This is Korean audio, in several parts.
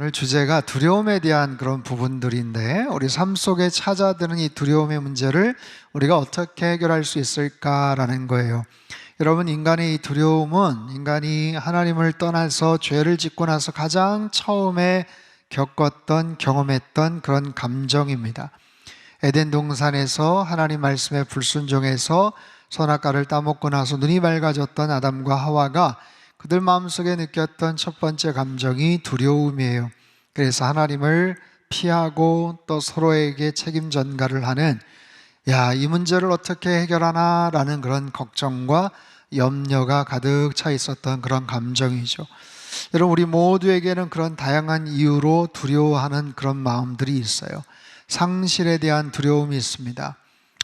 오늘 주제가 두려움에 대한 그런 부분들인데, 우리 삶 속에 찾아드는 이 두려움의 문제를 우리가 어떻게 해결할 수 있을까라는 거예요. 여러분, 인간의 이 두려움은 인간이 하나님을 떠나서 죄를 짓고 나서 가장 처음에 겪었던, 경험했던 그런 감정입니다. 에덴 동산에서 하나님 말씀에 불순종해서 선악과를 따먹고 나서 눈이 밝아졌던 아담과 하와가 그들 마음속에 느꼈던 첫 번째 감정이 두려움이에요. 그래서 하나님을 피하고 또 서로에게 책임 전가를 하는, 이 문제를 어떻게 해결하나 라는 그런 걱정과 염려가 가득 차 있었던 그런 감정이죠. 여러분, 우리 모두에게는 그런 다양한 이유로 두려워하는 그런 마음들이 있어요. 상실에 대한 두려움이 있습니다.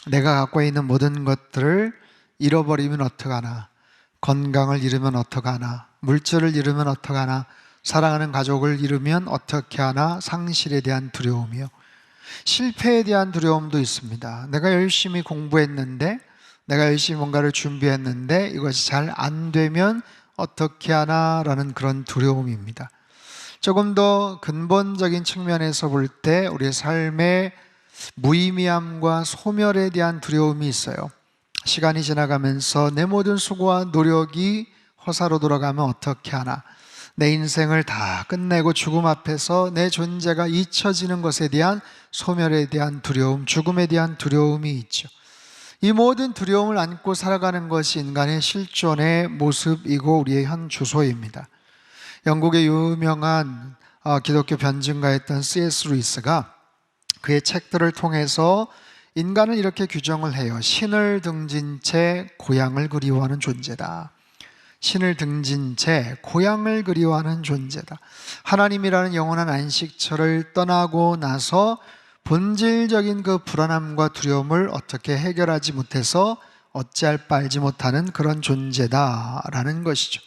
내가 갖고 있는 모든 것들을 잃어버리면 어떡하나, 건강을 잃으면 어떡하나, 물질을 잃으면 어떡하나, 사랑하는 가족을 잃으면 어떻게 하나, 상실에 대한 두려움이요. 실패에 대한 두려움도 있습니다. 내가 열심히 공부했는데, 내가 열심히 뭔가를 준비했는데 이것이 잘 안 되면 어떻게 하나 라는 그런 두려움입니다. 조금 더 근본적인 측면에서 볼 때 우리의 삶의 무의미함과 소멸에 대한 두려움이 있어요. 시간이 지나가면서 내 모든 수고와 노력이 허사로 돌아가면 어떻게 하나, 내 인생을 다 끝내고 죽음 앞에서 내 존재가 잊혀지는 것에 대한 소멸에 대한 두려움, 죽음에 대한 두려움이 있죠. 이 모든 두려움을 안고 살아가는 것이 인간의 실존의 모습이고 우리의 현 주소입니다. 영국의 유명한 기독교 변증가였던 C.S. 루이스가 그의 책들을 통해서 인간은 이렇게 규정을 해요. 신을 등진 채 고향을 그리워하는 존재다. 신을 등진 채 고향을 그리워하는 존재다. 하나님이라는 영원한 안식처를 떠나고 나서 본질적인 그 불안함과 두려움을 어떻게 해결하지 못해서 어찌할 바 알지 못하는 그런 존재다라는 것이죠.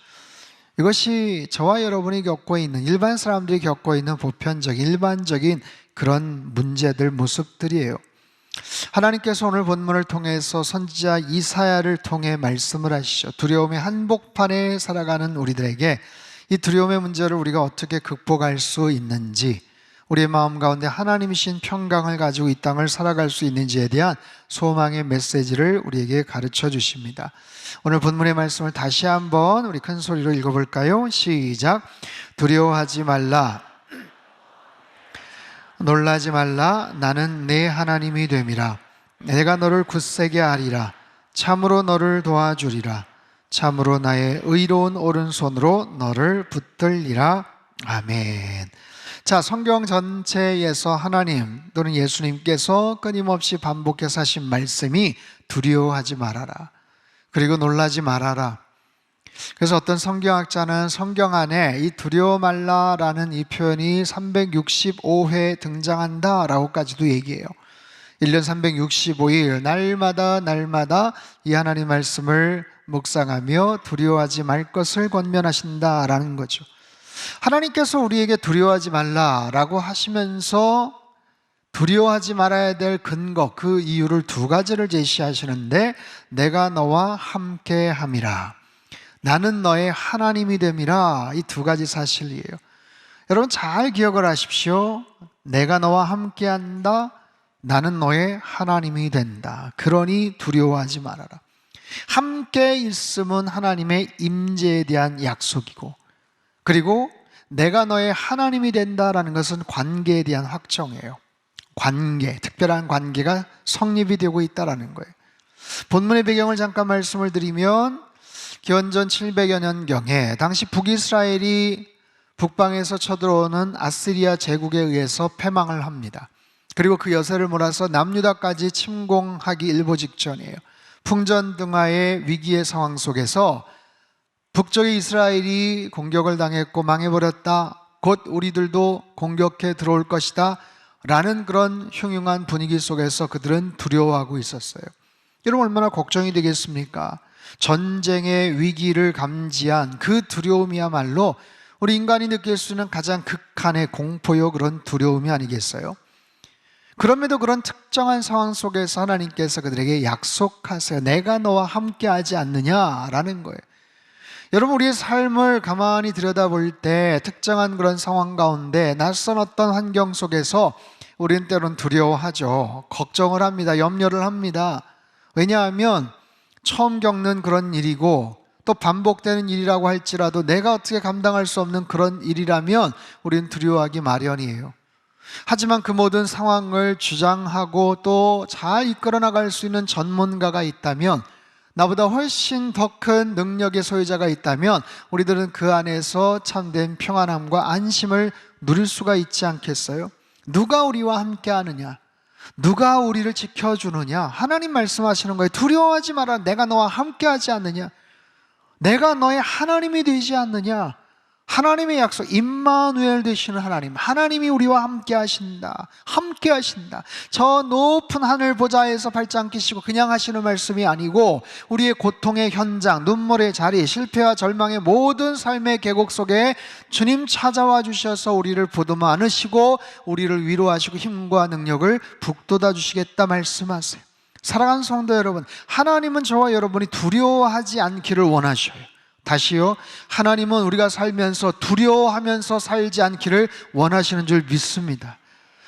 이것이 저와 여러분이 겪고 있는, 일반 사람들이 겪고 있는 보편적인, 일반적인 그런 문제들, 모습들이에요. 하나님께서 오늘 본문을 통해서 선지자 이사야를 통해 말씀을 하시죠. 두려움의 한복판에 살아가는 우리들에게 이 두려움의 문제를 우리가 어떻게 극복할 수 있는지, 우리의 마음 가운데 하나님이신 평강을 가지고 이 땅을 살아갈 수 있는지에 대한 소망의 메시지를 우리에게 가르쳐 주십니다. 오늘 본문의 말씀을 다시 한번 우리 큰 소리로 읽어볼까요? 시작. 두려워하지 말라, 놀라지 말라, 나는 내 하나님이 됨이라. 내가 너를 굳세게 하리라. 참으로 너를 도와주리라. 참으로 나의 의로운 오른손으로 너를 붙들리라. 아멘. 자, 성경 전체에서 하나님 또는 예수님께서 끊임없이 반복해서 하신 말씀이 두려워하지 말아라, 그리고 놀라지 말아라. 그래서 어떤 성경학자는 성경 안에 이 두려워 말라라는 이 표현이 365회 등장한다라고까지도 얘기해요. 1년 365일 날마다 이 하나님 말씀을 묵상하며 두려워하지 말 것을 권면하신다라는 거죠. 하나님께서 우리에게 두려워하지 말라라고 하시면서 두려워하지 말아야 될 근거, 그 이유를 두 가지를 제시하시는데, 내가 너와 함께 함이라, 나는 너의 하나님이 됨이라, 이 두 가지 사실이에요. 여러분 잘 기억을 하십시오. 내가 너와 함께 한다, 나는 너의 하나님이 된다. 그러니 두려워하지 말아라. 함께 있음은 하나님의 임재에 대한 약속이고, 그리고 내가 너의 하나님이 된다라는 것은 관계에 대한 확정이에요. 관계, 특별한 관계가 성립이 되고 있다라는 거예요. 본문의 배경을 잠깐 말씀을 드리면, 기원전 700여 년경에 당시 북이스라엘이 북방에서 쳐들어오는 아시리아 제국에 의해서 패망을 합니다. 그리고 그 여세를 몰아서 남유다까지 침공하기 일보 직전이에요. 풍전등화의 위기의 상황 속에서 북쪽의 이스라엘이 공격을 당했고 망해버렸다, 곧 우리들도 공격해 들어올 것이다 라는 그런 흉흉한 분위기 속에서 그들은 두려워하고 있었어요. 여러분 얼마나 걱정이 되겠습니까? 전쟁의 위기를 감지한 그 두려움이야말로 우리 인간이 느낄 수 있는 가장 극한의 공포요, 그런 두려움이 아니겠어요? 그럼에도 그런 특정한 상황 속에서 하나님께서 그들에게 약속하세요. 내가 너와 함께 하지 않느냐라는 거예요. 여러분, 우리의 삶을 가만히 들여다볼 때 특정한 그런 상황 가운데 낯선 어떤 환경 속에서 우리는 때로는 두려워하죠. 걱정을 합니다. 염려를 합니다. 왜냐하면 처음 겪는 그런 일이고 또 반복되는 일이라고 할지라도 내가 어떻게 감당할 수 없는 그런 일이라면 우리는 두려워하기 마련이에요. 하지만 그 모든 상황을 주장하고 또 잘 이끌어 나갈 수 있는 전문가가 있다면, 나보다 훨씬 더 큰 능력의 소유자가 있다면 우리들은 그 안에서 참된 평안함과 안심을 누릴 수가 있지 않겠어요? 누가 우리와 함께 하느냐? 누가 우리를 지켜주느냐? 하나님 말씀하시는 거예요. 두려워하지 마라. 내가 너와 함께 하지 않느냐? 내가 너의 하나님이 되지 않느냐? 하나님의 약속, 임마누엘 되시는 하나님, 하나님이 우리와 함께 하신다. 함께 하신다. 저 높은 하늘 보좌에서 발짱 끼시고 그냥 하시는 말씀이 아니고 우리의 고통의 현장, 눈물의 자리, 실패와 절망의 모든 삶의 계곡 속에 주님 찾아와 주셔서 우리를 보듬어 안으시고 우리를 위로하시고 힘과 능력을 북돋아 주시겠다 말씀하세요. 사랑하는 성도 여러분, 하나님은 저와 여러분이 두려워하지 않기를 원하셔요. 다시요, 하나님은 우리가 살면서 두려워하면서 살지 않기를 원하시는 줄 믿습니다.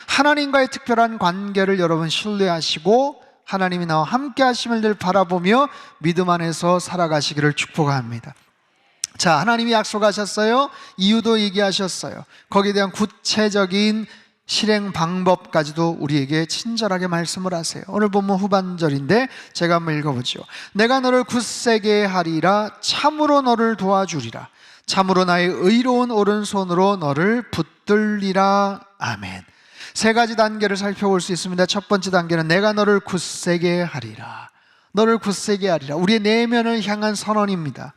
하나님과의 특별한 관계를 여러분 신뢰하시고 하나님이 나와 함께 하심을 늘 바라보며 믿음 안에서 살아가시기를 축복합니다. 자, 하나님이 약속하셨어요. 이유도 얘기하셨어요. 거기에 대한 구체적인 실행 방법까지도 우리에게 친절하게 말씀을 하세요. 오늘 본문 후반절인데 제가 한번 읽어보죠. 내가 너를 굳세게 하리라. 참으로 너를 도와주리라. 참으로 나의 의로운 오른손으로 너를 붙들리라. 아멘. 세 가지 단계를 살펴볼 수 있습니다. 첫 번째 단계는 내가 너를 굳세게 하리라. 너를 굳세게 하리라. 우리의 내면을 향한 선언입니다.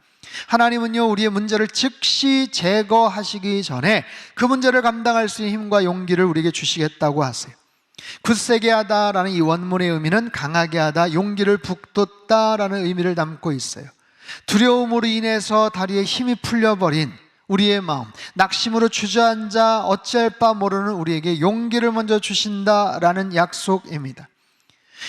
하나님은요, 우리의 문제를 즉시 제거하시기 전에 그 문제를 감당할 수 있는 힘과 용기를 우리에게 주시겠다고 하세요. 굳세게 하다라는 이 원문의 의미는 강하게 하다, 용기를 북돋다라는 의미를 담고 있어요. 두려움으로 인해서 다리에 힘이 풀려버린 우리의 마음, 낙심으로 주저앉아 어찌할 바 모르는 우리에게 용기를 먼저 주신다라는 약속입니다.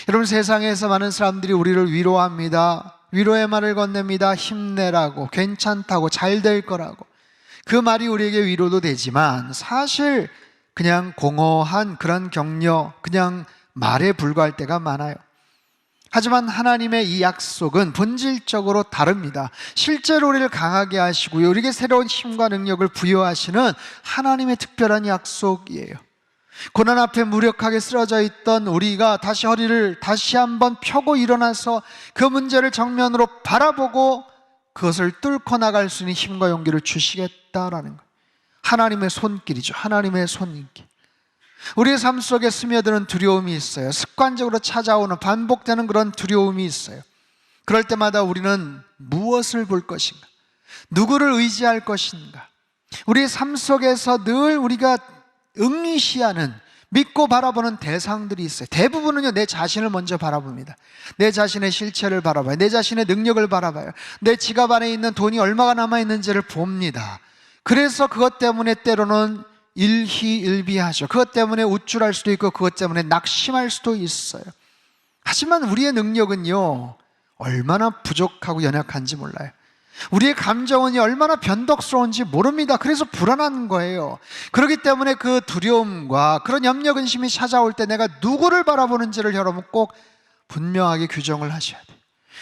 여러분, 세상에서 많은 사람들이 우리를 위로합니다. 위로의 말을 건넵니다. 힘내라고, 괜찮다고, 잘 될 거라고. 그 말이 우리에게 위로도 되지만 사실 그냥 공허한 그런 격려, 그냥 말에 불과할 때가 많아요. 하지만 하나님의 이 약속은 본질적으로 다릅니다. 실제로 우리를 강하게 하시고요, 우리에게 새로운 힘과 능력을 부여하시는 하나님의 특별한 약속이에요. 고난 앞에 무력하게 쓰러져 있던 우리가 다시 허리를 다시 한번 펴고 일어나서 그 문제를 정면으로 바라보고 그것을 뚫고 나갈 수 있는 힘과 용기를 주시겠다라는 거예요. 하나님의 손길이죠. 하나님의 손길. 우리의 삶 속에 스며드는 두려움이 있어요. 습관적으로 찾아오는 반복되는 그런 두려움이 있어요. 그럴 때마다 우리는 무엇을 볼 것인가? 누구를 의지할 것인가? 우리의 삶 속에서 늘 우리가 응시하는, 믿고 바라보는 대상들이 있어요. 대부분은요, 내 자신을 먼저 바라봅니다. 내 자신의 실체를 바라봐요. 내 자신의 능력을 바라봐요. 내 지갑 안에 있는 돈이 얼마가 남아있는지를 봅니다. 그래서 그것 때문에 때로는 일희일비하죠. 그것 때문에 우쭐할 수도 있고 그것 때문에 낙심할 수도 있어요. 하지만 우리의 능력은요, 얼마나 부족하고 연약한지 몰라요. 우리의 감정은 얼마나 변덕스러운지 모릅니다. 그래서 불안한 거예요. 그렇기 때문에 그 두려움과 그런 염려 근심이 찾아올 때 내가 누구를 바라보는지를 여러분 꼭 분명하게 규정을 하셔야 돼요.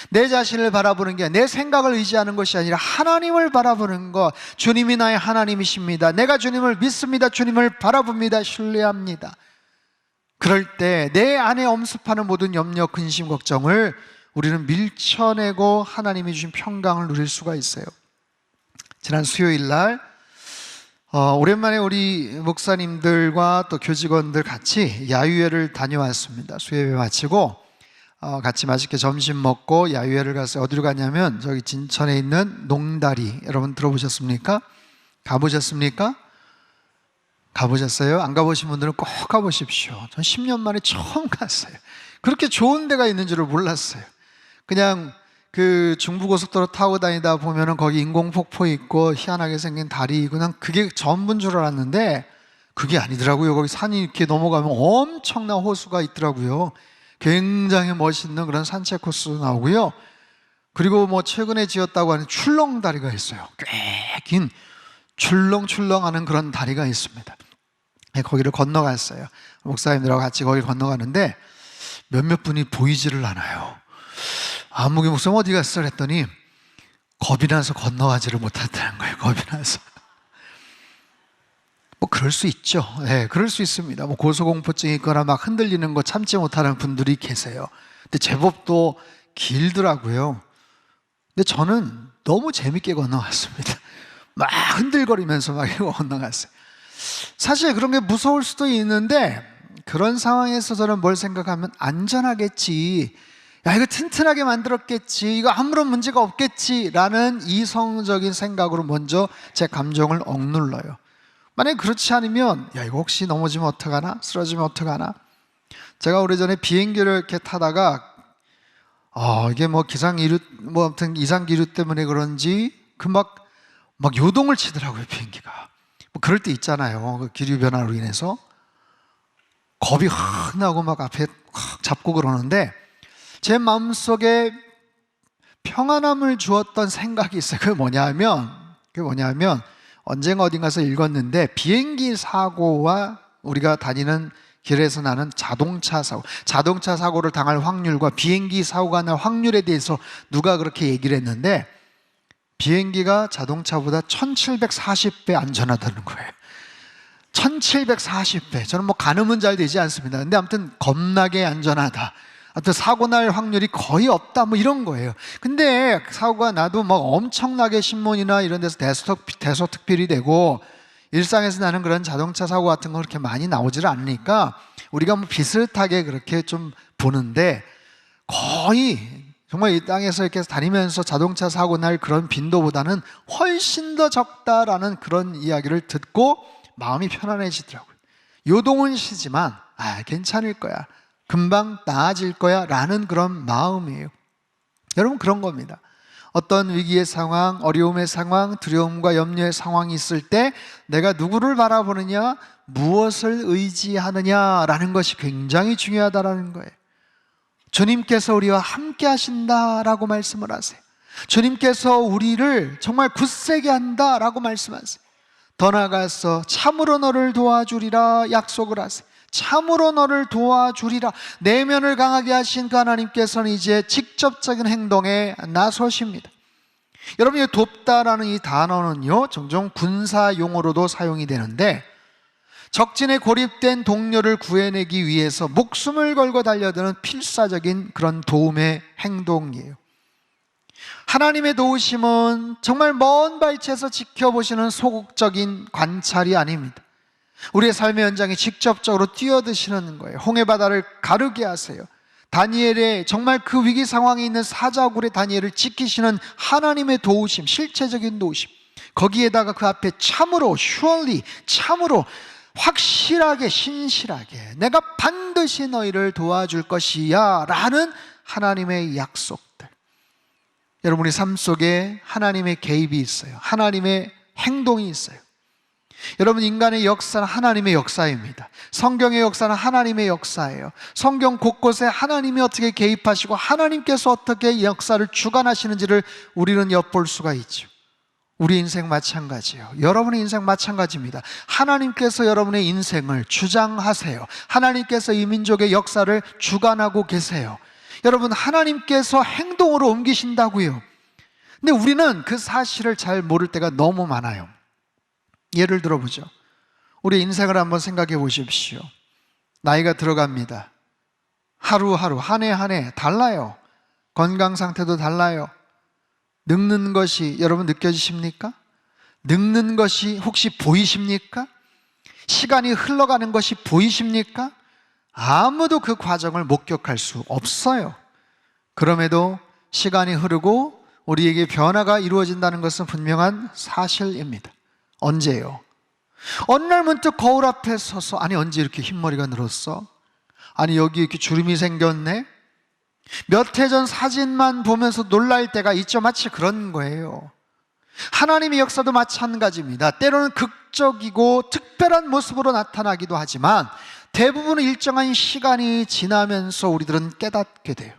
내 자신을 바라보는 게 내 생각을 의지하는 것이 아니라 하나님을 바라보는 것. 주님이 나의 하나님이십니다. 내가 주님을 믿습니다. 주님을 바라봅니다. 신뢰합니다. 그럴 때 내 안에 엄습하는 모든 염려, 근심, 걱정을 우리는 밀쳐내고 하나님이 주신 평강을 누릴 수가 있어요. 지난 수요일 날 오랜만에 우리 목사님들과 또 교직원들 같이 야유회를 다녀왔습니다. 수요예배 마치고 같이 맛있게 점심 먹고 야유회를 갔어요. 어디로 갔냐면 저기 진천에 있는 농다리, 여러분 들어보셨습니까? 가보셨습니까? 가보셨어요? 안 가보신 분들은 꼭 가보십시오. 전 10년 만에 처음 갔어요. 그렇게 좋은 데가 있는 줄을 몰랐어요. 그냥 그 중부고속도로 타고 다니다 보면은 거기 인공폭포 있고 희한하게 생긴 다리, 그냥 그게 전부인 줄 알았는데 그게 아니더라고요. 거기 산이 이렇게 넘어가면 엄청난 호수가 있더라고요. 굉장히 멋있는 그런 산책 코스도 나오고요. 그리고 뭐 최근에 지었다고 하는 출렁다리가 있어요. 꽤 긴 출렁출렁하는 그런 다리가 있습니다. 거기를 건너갔어요. 목사님들하고 같이 거기 건너가는데 몇몇 분이 보이지를 않아요. 아무개 목사님 어디 갔어? 했더니 겁이 나서 건너가지를 못했다는 거예요. 겁이 나서. 뭐 그럴 수 있죠. 네, 그럴 수 있습니다. 뭐 고소공포증이 있거나 막 흔들리는 거 참지 못하는 분들이 계세요. 근데 제법 또 길더라고요. 근데 저는 너무 재밌게 건너갔습니다. 막 흔들거리면서 막 이러고 건너갔어요. 사실 그런 게 무서울 수도 있는데 그런 상황에서 저는 뭘 생각하면 안전하겠지, 야 이거 튼튼하게 만들었겠지, 이거 아무런 문제가 없겠지 라는 이성적인 생각으로 먼저 제 감정을 억눌러요. 만약에 그렇지 않으면 야 이거 혹시 넘어지면 어떡하나, 쓰러지면 어떡하나. 제가 오래전에 비행기를 이렇게 타다가 이게 뭐 기상이류 뭐 아무튼 이상기류 때문에 그런지 막 요동을 치더라고요 비행기가. 뭐 그럴 때 있잖아요. 그 기류 변화로 인해서 겁이 확 나고 막 앞에 확 잡고 그러는데 제 마음속에 평안함을 주었던 생각이 있어요. 그게 뭐냐면 언젠가 어딘가서 읽었는데 비행기 사고와 우리가 다니는 길에서 나는 자동차 사고를 당할 확률과 비행기 사고가 날 확률에 대해서 누가 그렇게 얘기를 했는데 비행기가 자동차보다 1740배 안전하다는 거예요. 1740배. 저는 뭐 가늠은 잘 되지 않습니다. 근데 아무튼 겁나게 안전하다. 아무튼 사고 날 확률이 거의 없다 뭐 이런 거예요. 근데 사고가 나도 막 엄청나게 신문이나 이런 데서 대소특필이 되고 일상에서 나는 그런 자동차 사고 같은 거 그렇게 많이 나오지를 않으니까 우리가 뭐 비슷하게 그렇게 좀 보는데 거의 정말 이 땅에서 이렇게 다니면서 자동차 사고 날 그런 빈도보다는 훨씬 더 적다라는 그런 이야기를 듣고 마음이 편안해지더라고요. 요동은 쉬지만 괜찮을 거야, 금방 나아질 거야 라는 그런 마음이에요. 여러분 그런 겁니다. 어떤 위기의 상황, 어려움의 상황, 두려움과 염려의 상황이 있을 때 내가 누구를 바라보느냐, 무엇을 의지하느냐라는 것이 굉장히 중요하다라는 거예요. 주님께서 우리와 함께 하신다라고 말씀을 하세요. 주님께서 우리를 정말 굳세게 한다라고 말씀하세요. 더 나아가서 참으로 너를 도와주리라 약속을 하세요. 참으로 너를 도와주리라. 내면을 강하게 하신 그 하나님께서는 이제 직접적인 행동에 나서십니다. 여러분, 이 돕다라는 이 단어는요 종종 군사 용어로도 사용이 되는데 적진에 고립된 동료를 구해내기 위해서 목숨을 걸고 달려드는 필사적인 그런 도움의 행동이에요. 하나님의 도우심은 정말 먼 발치에서 지켜보시는 소극적인 관찰이 아닙니다. 우리의 삶의 현장에 직접적으로 뛰어드시는 거예요. 홍해바다를 가르게 하세요. 다니엘의 정말 그 위기 상황에 있는 사자굴의 다니엘을 지키시는 하나님의 도우심, 실체적인 도우심, 거기에다가 그 앞에 참으로, surely, 참으로 확실하게, 신실하게 내가 반드시 너희를 도와줄 것이야 라는 하나님의 약속들. 여러분의 삶 속에 하나님의 개입이 있어요. 하나님의 행동이 있어요. 여러분, 인간의 역사는 하나님의 역사입니다. 성경의 역사는 하나님의 역사예요. 성경 곳곳에 하나님이 어떻게 개입하시고 하나님께서 어떻게 역사를 주관하시는지를 우리는 엿볼 수가 있죠. 우리 인생 마찬가지예요. 여러분의 인생 마찬가지입니다. 하나님께서 여러분의 인생을 주장하세요. 하나님께서 이 민족의 역사를 주관하고 계세요. 여러분, 하나님께서 행동으로 옮기신다고요. 근데 우리는 그 사실을 잘 모를 때가 너무 많아요. 예를 들어보죠. 우리 인생을 한번 생각해 보십시오. 나이가 들어갑니다. 하루하루, 한 해 한 해 달라요. 건강 상태도 달라요. 늙는 것이 여러분 느껴지십니까? 늙는 것이 혹시 보이십니까? 시간이 흘러가는 것이 보이십니까? 아무도 그 과정을 목격할 수 없어요. 그럼에도 시간이 흐르고 우리에게 변화가 이루어진다는 것은 분명한 사실입니다. 언제요? 어느 날 문득 거울 앞에 서서 아니 언제 이렇게 흰머리가 늘었어? 아니 여기 이렇게 주름이 생겼네? 몇 해 전 사진만 보면서 놀랄 때가 있죠. 마치 그런 거예요. 하나님의 역사도 마찬가지입니다. 때로는 극적이고 특별한 모습으로 나타나기도 하지만 대부분은 일정한 시간이 지나면서 우리들은 깨닫게 돼요.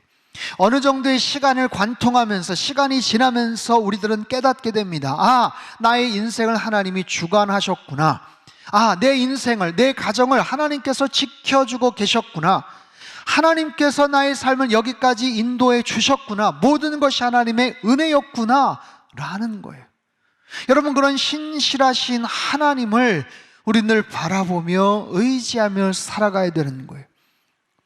어느 정도의 시간을 관통하면서 시간이 지나면서 우리들은 깨닫게 됩니다. 아, 나의 인생을 하나님이 주관하셨구나. 아, 내 인생을, 내 가정을 하나님께서 지켜주고 계셨구나. 하나님께서 나의 삶을 여기까지 인도해 주셨구나. 모든 것이 하나님의 은혜였구나 라는 거예요. 여러분, 그런 신실하신 하나님을 우리 늘 바라보며 의지하며 살아가야 되는 거예요.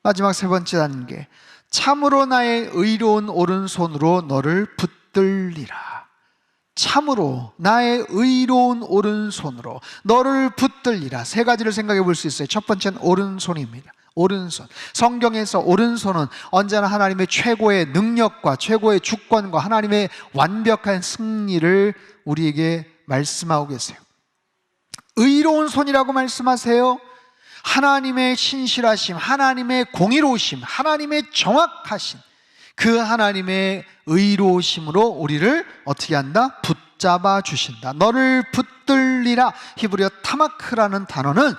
마지막 세 번째 단계, 참으로 나의 의로운 오른손으로 너를 붙들리라. 참으로 나의 의로운 오른손으로 너를 붙들리라. 세 가지를 생각해 볼 수 있어요. 첫 번째는 오른손입니다. 오른손. 성경에서 오른손은 언제나 하나님의 최고의 능력과 최고의 주권과 하나님의 완벽한 승리를 우리에게 말씀하고 계세요. 의로운 손이라고 말씀하세요. 하나님의 신실하심, 하나님의 공의로우심, 하나님의 정확하심, 그 하나님의 의로우심으로 우리를 어떻게 한다? 붙잡아 주신다. 너를 붙들리라. 히브리어 타마크라는 단어는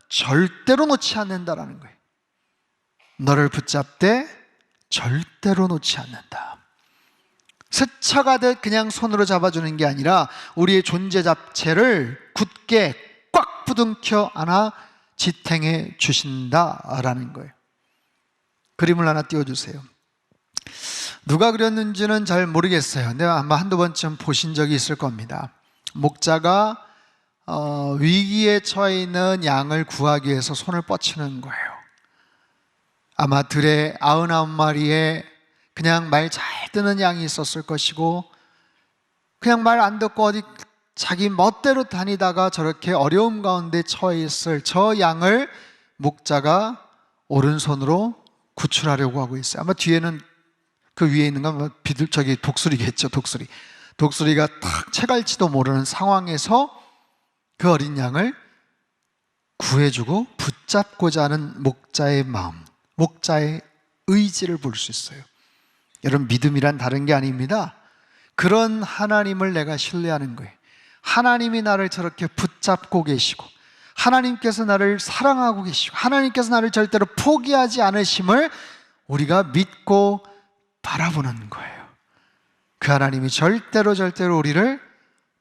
절대로 놓지 않는다라는 거예요. 너를 붙잡되 절대로 놓지 않는다. 스쳐가듯 그냥 손으로 잡아주는 게 아니라 우리의 존재 자체를 굳게 꽉 부둥켜 안아 지탱해 주신다라는 거예요. 그림을 하나 띄워주세요. 누가 그렸는지는 잘 모르겠어요. 근데 아마 한두 번쯤 보신 적이 있을 겁니다. 목자가 위기에 처해 있는 양을 구하기 위해서 손을 뻗치는 거예요. 아마 들에 99마리에 그냥 말 잘 듣는 양이 있었을 것이고, 그냥 말 안 듣고 어디 자기 멋대로 다니다가 저렇게 어려움 가운데 처해 있을 저 양을 목자가 오른손으로 구출하려고 하고 있어요. 아마 뒤에는 그 위에 있는 건 저기 독수리겠죠. 독수리가 탁 채갈지도 모르는 상황에서 그 어린 양을 구해주고 붙잡고자 하는 목자의 마음, 목자의 의지를 볼 수 있어요. 여러분, 믿음이란 다른 게 아닙니다. 그런 하나님을 내가 신뢰하는 거예요. 하나님이 나를 저렇게 붙잡고 계시고, 하나님께서 나를 사랑하고 계시고, 하나님께서 나를 절대로 포기하지 않으심을 우리가 믿고 바라보는 거예요. 그 하나님이 절대로 우리를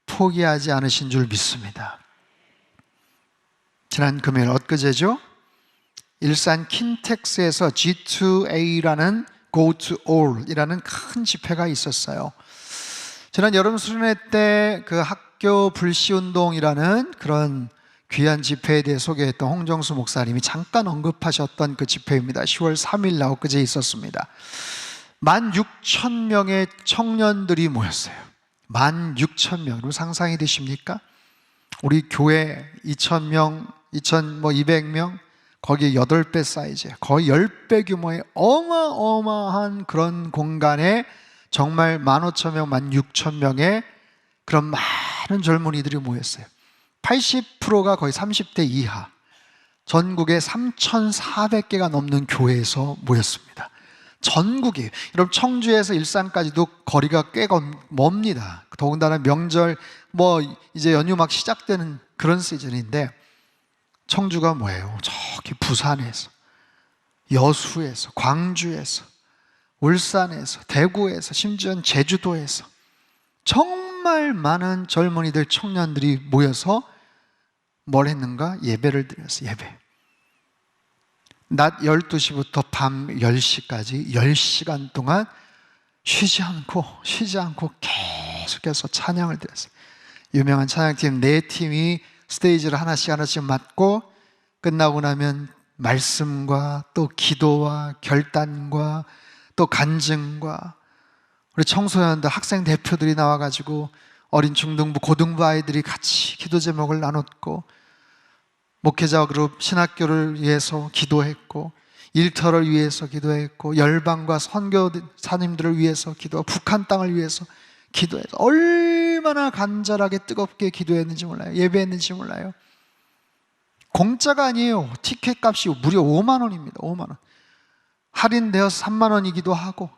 포기하지 않으신 줄 믿습니다. 지난 금요일 엊그제죠? 일산 킨텍스에서 G2A라는 Go to All 이라는 큰 집회가 있었어요. 지난 여름 수련회 때 그 학교 불시운동이라는 그런 귀한 집회에 대해 소개했던 홍정수 목사님이 잠깐 언급하셨던 그 집회입니다. 10월 3일 날 엊그제 있었습니다. 16,000명의 청년들이 모였어요. 16,000명. 여러분 상상이 되십니까? 우리 교회 2,000명, 2,200명, 거기에 8배 사이즈예요. 거의 10배 규모의 어마어마한 그런 공간에 정말 15,000명, 16,000명의 그런 많은 젊은이들이 모였어요. 80%가 거의 30대 이하, 전국에 3,400개가 넘는 교회에서 모였습니다. 전국이에요. 여러분, 청주에서 일산까지도 거리가 꽤 멉니다. 더군다나 명절 이제 연휴 막 시작되는 그런 시즌인데, 청주가 뭐예요? 저기 부산에서, 여수에서, 광주에서, 울산에서, 대구에서, 심지어는 제주도에서 정말 많은 젊은이들, 청년들이 모여서 뭘 했는가? 예배를 드렸어요. 예배. 낮 12시부터 밤 10시까지 10시간 동안 쉬지 않고 계속해서 찬양을 드렸어요. 유명한 찬양팀 4팀이 스테이지를 하나씩 맡고, 끝나고 나면 말씀과 또 기도와 결단과 또 간증과, 우리 청소년들, 학생 대표들이 나와가지고 어린 중등부, 고등부 아이들이 같이 기도 제목을 나눴고, 목회자 그룹 신학교를 위해서 기도했고, 일터를 위해서 기도했고, 열방과 선교사님들을 위해서 기도하고, 북한 땅을 위해서 기도해서 얼마나 간절하게 뜨겁게 기도했는지 몰라요. 예배했는지 몰라요. 공짜가 아니에요. 티켓 값이 무려 5만 원입니다. 5만 원. 할인되어서 3만 원이기도 하고.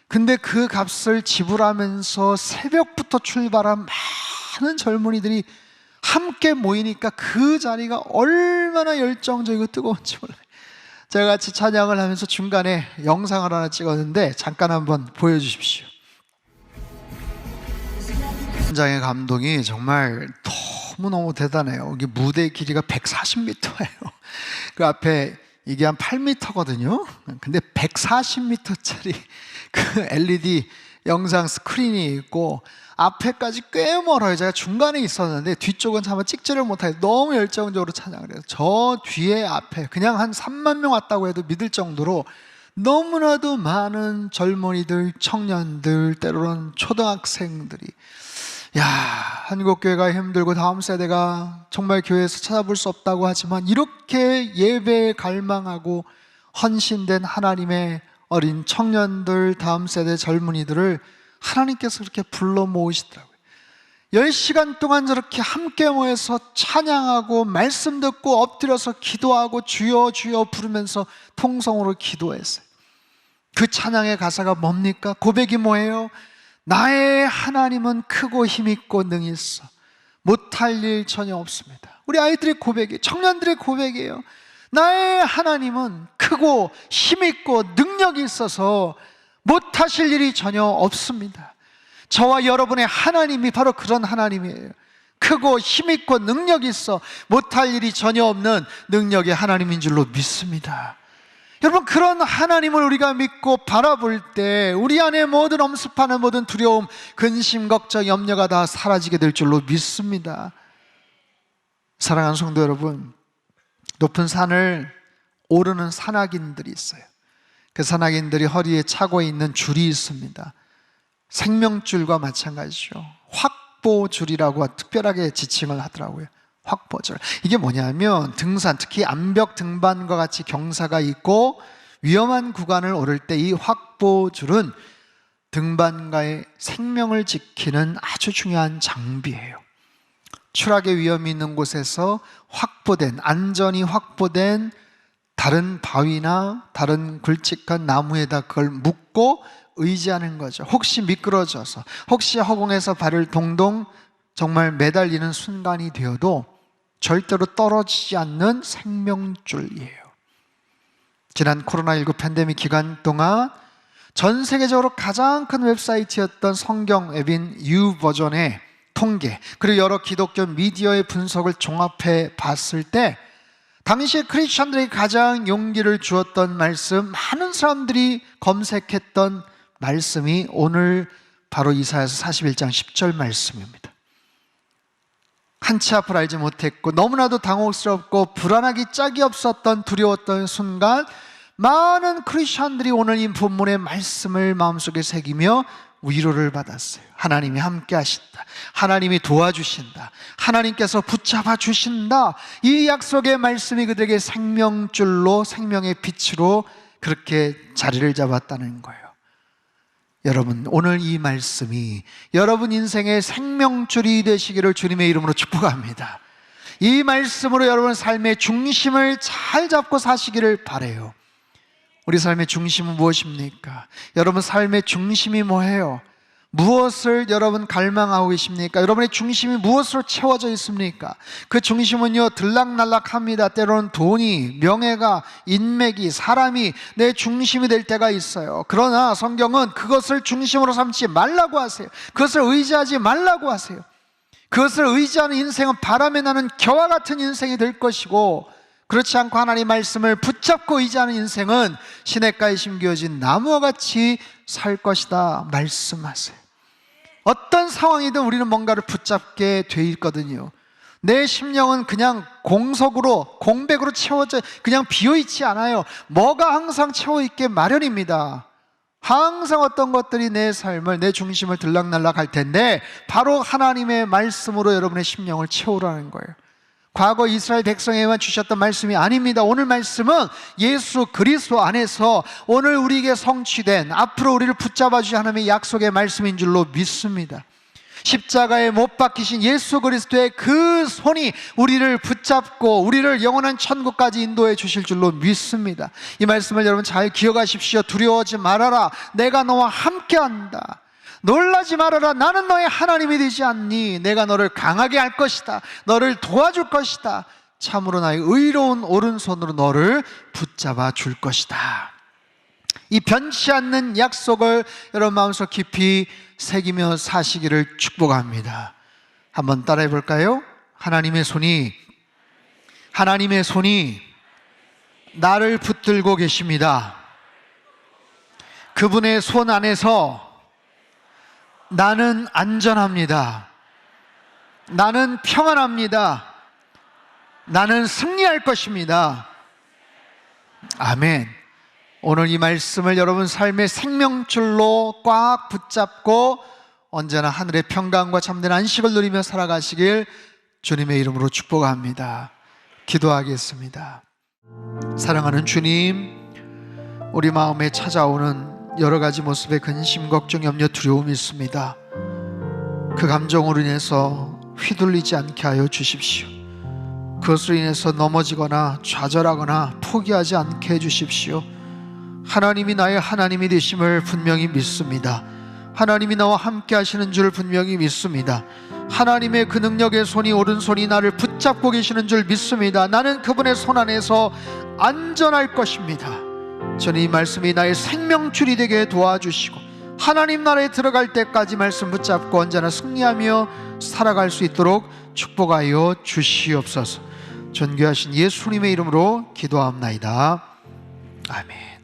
근데 그 값을 지불하면서 새벽부터 출발한 많은 젊은이들이 함께 모이니까 그 자리가 얼마나 열정적이고 뜨거운지 몰라요. 제가 같이 찬양을 하면서 중간에 영상을 하나 찍었는데 잠깐 한번 보여주십시오. 현장의 감동이 정말 너무너무 대단해요. 이게 무대 길이가 140m예요. 그 앞에 이게 한 8m거든요. 근데 140m짜리 그 LED 영상 스크린이 있고 앞에까지 꽤 멀어요. 제가 중간에 있었는데 뒤쪽은 차마 찍지를 못해요. 너무 열정적으로 찬양을 해요. 저 뒤에 앞에 그냥 한 3만 명 왔다고 해도 믿을 정도로 너무나도 많은 젊은이들, 청년들, 때로는 초등학생들이, 야, 한국교회가 힘들고 다음 세대가 정말 교회에서 찾아볼 수 없다고 하지만 이렇게 예배에 갈망하고 헌신된 하나님의 어린 청년들, 다음 세대 젊은이들을 하나님께서 그렇게 불러 모으시더라고요. 10시간 동안 저렇게 함께 모여서 찬양하고 말씀 듣고 엎드려서 기도하고 주여 주여 부르면서 통성으로 기도했어요. 그 찬양의 가사가 뭡니까? 고백이 뭐예요? 나의 하나님은 크고 힘있고 능히 있어 못할 일 전혀 없습니다. 우리 아이들의 고백이에요. 청년들의 고백이에요. 나의 하나님은 크고 힘있고 능력이 있어서 못하실 일이 전혀 없습니다. 저와 여러분의 하나님이 바로 그런 하나님이에요. 크고 힘있고 능력이 있어 못할 일이 전혀 없는 능력의 하나님인 줄로 믿습니다. 여러분, 그런 하나님을 우리가 믿고 바라볼 때 우리 안에 모든 엄습하는 모든 두려움, 근심, 걱정, 염려가 다 사라지게 될 줄로 믿습니다. 사랑하는 성도 여러분, 높은 산을 오르는 산악인들이 있어요. 그 산악인들이 허리에 차고 있는 줄이 있습니다. 생명줄과 마찬가지죠. 확보줄이라고 특별하게 지칭을 하더라고요. 확보줄. 이게 뭐냐면 등산, 특히 암벽 등반과 같이 경사가 있고 위험한 구간을 오를 때 이 확보줄은 등반가의 생명을 지키는 아주 중요한 장비예요. 추락의 위험이 있는 곳에서 안전이 확보된 다른 바위나 다른 굵직한 나무에다 그걸 묶고 의지하는 거죠. 혹시 미끄러져서, 혹시 허공에서 발을 동동 정말 매달리는 순간이 되어도 절대로 떨어지지 않는 생명줄이에요. 지난 코로나19 팬데믹 기간 동안 전 세계적으로 가장 큰 웹사이트였던 성경 앱인 유버전의 통계, 그리고 여러 기독교 미디어의 분석을 종합해 봤을 때 당시 크리스천들이 가장 용기를 주었던 말씀, 많은 사람들이 검색했던 말씀이 오늘 바로 이사야서 41장 10절 말씀입니다. 한치 앞을 알지 못했고 너무나도 당혹스럽고 불안하기 짝이 없었던 두려웠던 순간, 많은 크리스천들이 오늘 이 본문의 말씀을 마음속에 새기며 위로를 받았어요. 하나님이 함께 하신다, 하나님이 도와주신다, 하나님께서 붙잡아 주신다, 이 약속의 말씀이 그들에게 생명줄로, 생명의 빛으로 그렇게 자리를 잡았다는 거예요. 여러분, 오늘 이 말씀이 여러분 인생의 생명줄이 되시기를 주님의 이름으로 축복합니다. 이 말씀으로 여러분 삶의 중심을 잘 잡고 사시기를 바라요. 우리 삶의 중심은 무엇입니까? 여러분 삶의 중심이 뭐예요? 무엇을 여러분 갈망하고 계십니까? 여러분의 중심이 무엇으로 채워져 있습니까? 그 중심은요, 들락날락합니다. 때로는 돈이, 명예가, 인맥이, 사람이 내 중심이 될 때가 있어요. 그러나 성경은 그것을 중심으로 삼지 말라고 하세요. 그것을 의지하지 말라고 하세요. 그것을 의지하는 인생은 바람에 나는 겨와 같은 인생이 될 것이고, 그렇지 않고 하나님의 말씀을 붙잡고 의지하는 인생은 시냇가에 심겨진 나무와 같이 살 것이다 말씀하세요. 어떤 상황이든 우리는 뭔가를 붙잡게 돼 있거든요. 내 심령은 그냥 공석으로, 공백으로 채워져, 그냥 비어있지 않아요. 뭐가 항상 채워있게 마련입니다. 항상 어떤 것들이 내 삶을, 내 중심을 들락날락 할 텐데 바로 하나님의 말씀으로 여러분의 심령을 채우라는 거예요. 과거 이스라엘 백성에게만 주셨던 말씀이 아닙니다. 오늘 말씀은 예수 그리스도 안에서 오늘 우리에게 성취된, 앞으로 우리를 붙잡아 주신 하나님의 약속의 말씀인 줄로 믿습니다. 십자가에 못 박히신 예수 그리스도의 그 손이 우리를 붙잡고 우리를 영원한 천국까지 인도해 주실 줄로 믿습니다. 이 말씀을 여러분 잘 기억하십시오. 두려워하지 말아라, 내가 너와 함께한다. 놀라지 말아라, 나는 너의 하나님이 되지 않니? 내가 너를 강하게 할 것이다, 너를 도와줄 것이다. 참으로 나의 의로운 오른손으로 너를 붙잡아 줄 것이다. 이 변치 않는 약속을 여러분 마음속 깊이 새기며 사시기를 축복합니다. 한번 따라해 볼까요? 하나님의 손이 나를 붙들고 계십니다. 그분의 손 안에서 나는 안전합니다. 나는 평안합니다. 나는 승리할 것입니다. 아멘. 오늘 이 말씀을 여러분 삶의 생명줄로 꽉 붙잡고 언제나 하늘의 평강과 참된 안식을 누리며 살아가시길 주님의 이름으로 축복합니다. 기도하겠습니다. 사랑하는 주님, 우리 마음에 찾아오는 여러 가지 모습의 근심, 걱정, 염려, 두려움이 있습니다. 그 감정으로 인해서 휘둘리지 않게 하여 주십시오. 그것으로 인해서 넘어지거나 좌절하거나 포기하지 않게 해주십시오. 하나님이 나의 하나님이 되심을 분명히 믿습니다. 하나님이 나와 함께 하시는 줄 분명히 믿습니다. 하나님의 그 능력의 손이, 오른손이 나를 붙잡고 계시는 줄 믿습니다. 나는 그분의 손 안에서 안전할 것입니다. 저는 이 말씀이 나의 생명줄이 되게 도와주시고 하나님 나라에 들어갈 때까지 말씀 붙잡고 언제나 승리하며 살아갈 수 있도록 축복하여 주시옵소서. 존귀하신 예수님의 이름으로 기도합나이다. 아멘.